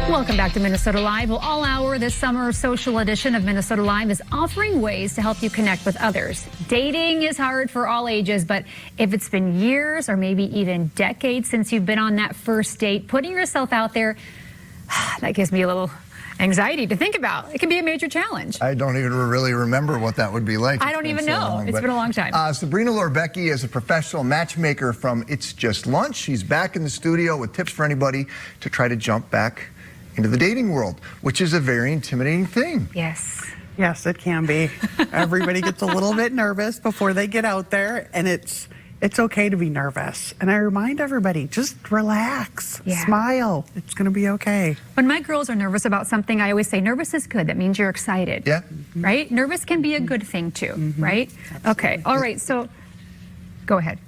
Welcome back to Minnesota Live. Well, all hour this summer social edition of Minnesota Live is offering ways to help you connect with others. Dating is hard for all ages, but if it's been years or maybe even decades since you've been on that first date, putting yourself out there, that gives me a little anxiety to think about. It can be a major challenge. I don't even really remember what that would be like. I don't even know. It's been a long time. Sabrina Lorbiecki is a professional matchmaker from It's Just Lunch. She's back in the studio with tips for anybody to try to jump back into the dating world, which is a very intimidating thing. Yes. Yes, it can be. Everybody gets a little bit nervous before they get out there, and it's okay to be nervous. And I remind everybody, just relax, smile. It's going to be okay. When my girls are nervous about something, I always say, nervous is good. That means you're excited. Yeah. Right? Nervous can be a good thing too, right? Absolutely. Okay. All right. So go ahead.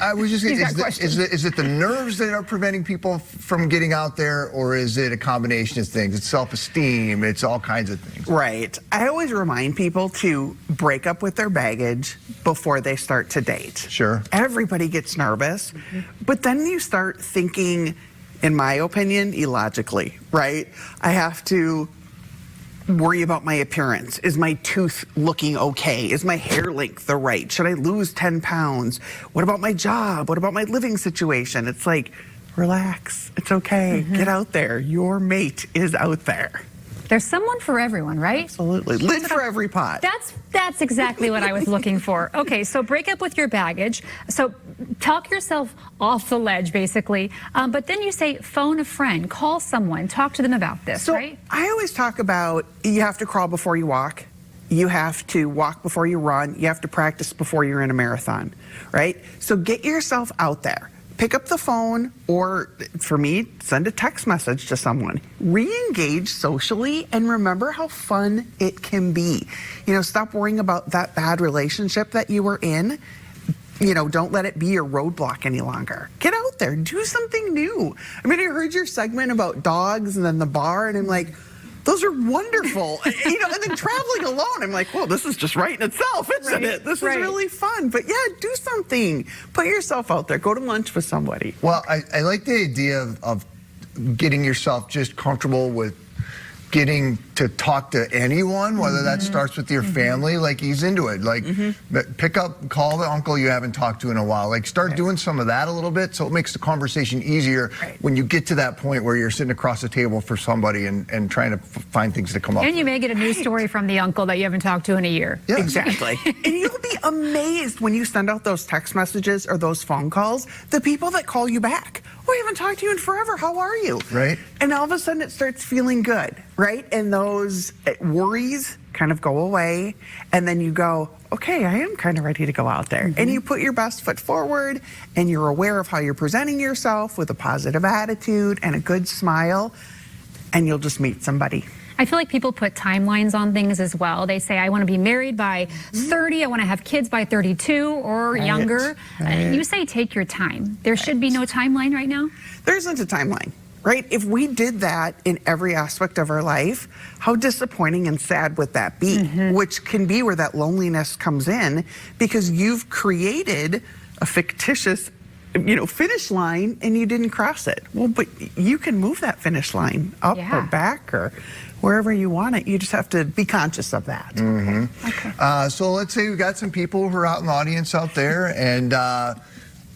I was just is it the nerves that are preventing people from getting out there, or is it a combination of things? It's self-esteem, it's all kinds of things. Right. I always remind people to break up with their baggage before they start to date. Sure. Everybody gets nervous, but then you start thinking, in my opinion, illogically, right? I have to worry about my appearance. Is my tooth looking okay? Is my hair length the right? Should I lose 10 pounds? What about my job? What about my living situation? It's like, relax. It's okay. Get out there. Your mate is out there. There's someone for everyone, right? Absolutely. Lid for every pot. That's exactly what I was looking for. Okay, so break up with your baggage. So talk yourself off the ledge, basically. But then you say, phone a friend, call someone, talk to them about this, right? I always talk about you have to crawl before you walk. You have to walk before you run. You have to practice before you're in a marathon, right? So get yourself out there. Pick up the phone, or for me, send a text message to someone. Re-engage socially, and remember how fun it can be. You know, stop worrying about that bad relationship that you were in. You know, don't let it be your roadblock any longer. Get out there, do something new. I mean, I heard your segment about dogs and then the bar, and I'm like, those are wonderful. You know, and then traveling alone, I'm like, well, this is just right in itself, isn't it? This is really fun. But yeah, do something. Put yourself out there. Go to lunch with somebody. Well, I like the idea of getting yourself just comfortable with getting to talk to anyone, whether that starts with your family, like ease into it. Like call the uncle you haven't talked to in a while. Like start doing some of that a little bit, so it makes the conversation easier when you get to that point where you're sitting across the table for somebody and trying to find things to come up And with. you may get a news story from the uncle that you haven't talked to in a year. Yes. Exactly. And you'll be amazed when you send out those text messages or those phone calls, the people that call you back. Oh, I haven't talked to you in forever. How are you? Right. And all of a sudden it starts feeling good, right? And those worries kind of go away. And then you go, okay, I am kind of ready to go out there. And you put your best foot forward, and you're aware of how you're presenting yourself with a positive attitude and a good smile, and you'll just meet somebody. I feel like people put timelines on things as well. They say, I want to be married by 30, I want to have kids by 32 or younger. You say take your time. There should be no timeline right now? There isn't a timeline, right? If we did that in every aspect of our life, how disappointing and sad would that be? Which can be where that loneliness comes in, because you've created a fictitious finish line and you didn't cross it. Well, but you can move that finish line up or back or wherever you want it. You just have to be conscious of that. Okay. So let's say we've got some people who are out in the audience out there, and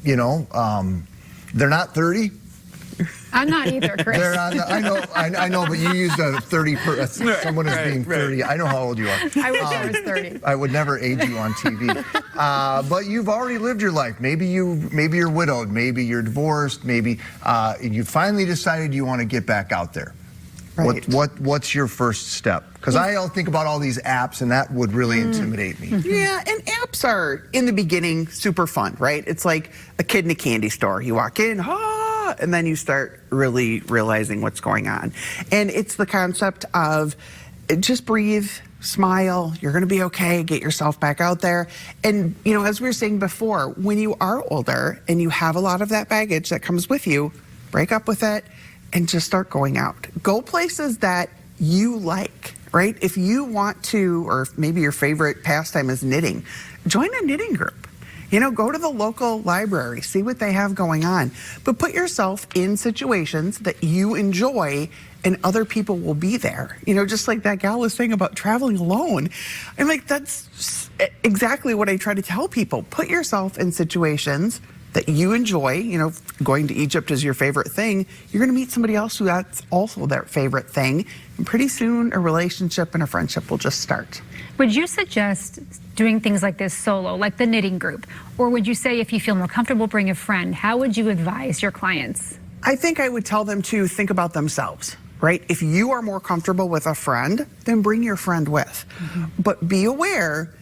they're not 30. I'm not either, Chris. I know, but you used a 30 someone as being 30. I know how old you are. I wish I was 30. I would never age you on TV. But you've already lived your life. Maybe you're widowed. Maybe you're divorced. Maybe you finally decided you want to get back out there. Right. What's your first step? Because I'll think about all these apps, and that would really intimidate me. Yeah, and apps are, in the beginning, super fun, right? It's like a kid in a candy store. You walk in, and then you start really realizing what's going on. And it's the concept of just breathe, smile, you're going to be okay, get yourself back out there. And, as we were saying before, when you are older and you have a lot of that baggage that comes with you, break up with it and just start going out. Go places that you like, right? If you want to, or if maybe your favorite pastime is knitting, join a knitting group. You know, go to the local library, see what they have going on. But put yourself in situations that you enjoy and other people will be there. You know, just like that gal was saying about traveling alone. I'm like, that's exactly what I try to tell people. Put yourself in situations that you enjoy. You know, going to Egypt is your favorite thing. You're going to meet somebody else who that's also their favorite thing. And pretty soon a relationship and a friendship will just start. Would you suggest doing things like this solo, like the knitting group? Or would you say if you feel more comfortable, bring a friend? How would you advise your clients? I think I would tell them to think about themselves, right? If you are more comfortable with a friend, then bring your friend with. But be aware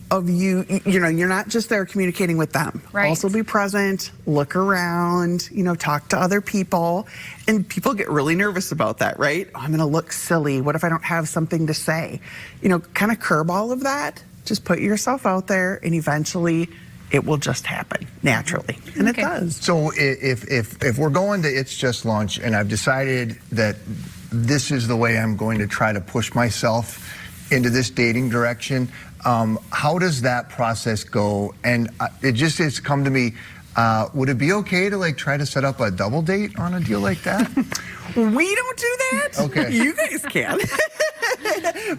of you know, you're not just there communicating with them. Right. Also be present, look around, you know, talk to other people. And people get really nervous about that, right? Oh, I'm going to look silly. What if I don't have something to say? You know, kind of curb all of that. Just put yourself out there and eventually it will just happen naturally. And it does. So if we're going to It's Just Lunch and I've decided that this is the way I'm going to try to push myself into this dating direction, how does that process go? And it's come to me, would it be okay to like try to set up a double date on a deal like that? We don't do that. Okay. You guys can.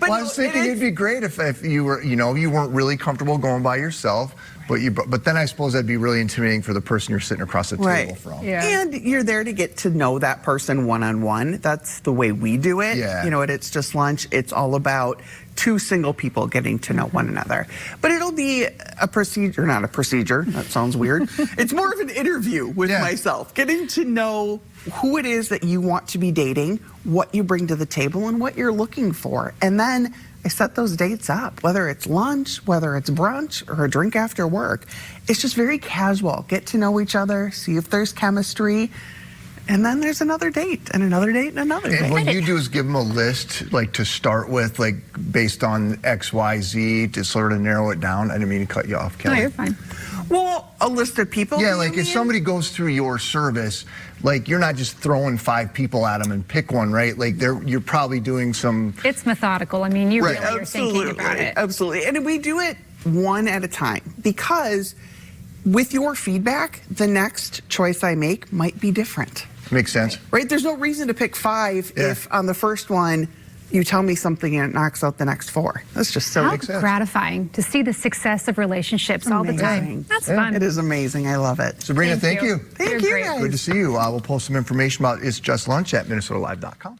Well, I was thinking it'd be great if you were, you know, you weren't really comfortable going by yourself, but then I suppose that'd be really intimidating for the person you're sitting across the table from. Yeah. And you're there to get to know that person one-on-one. That's the way we do it. Yeah. You know, It's Just Lunch, it's all about two single people getting to know one another. But it'll be a procedure, not a procedure, that sounds weird. It's more of an interview with myself, getting to know who it is that you want to be dating, what you bring to the table, and what you're looking for. And then I set those dates up, whether it's lunch, whether it's brunch, or a drink after work. It's just very casual. Get to know each other, see if there's chemistry, and then there's another date, and another date, and another date. And what you do is give them a list, like to start with, like based on X, Y, Z, to sort of narrow it down. I didn't mean to cut you off, Kelly. No, you're fine. Well, a list of people? Yeah, do like you if mean? somebody goes through your service, like you're not just throwing 5 people at them and pick one, right? Like you're probably doing some. It's methodical. I mean, you really are thinking about it. Absolutely. And we do it one at a time because with your feedback, the next choice I make might be different. Makes sense. Right? There's no reason to pick 5 if on the first one you tell me something and it knocks out the next 4. That's just so How gratifying to see the success of relationships all the time. That's fun. It is amazing. I love it. Sabrina, thank you. Thank You're you, great. guys. Good to see you. We'll post some information about It's Just Lunch at MinnesotaLive.com.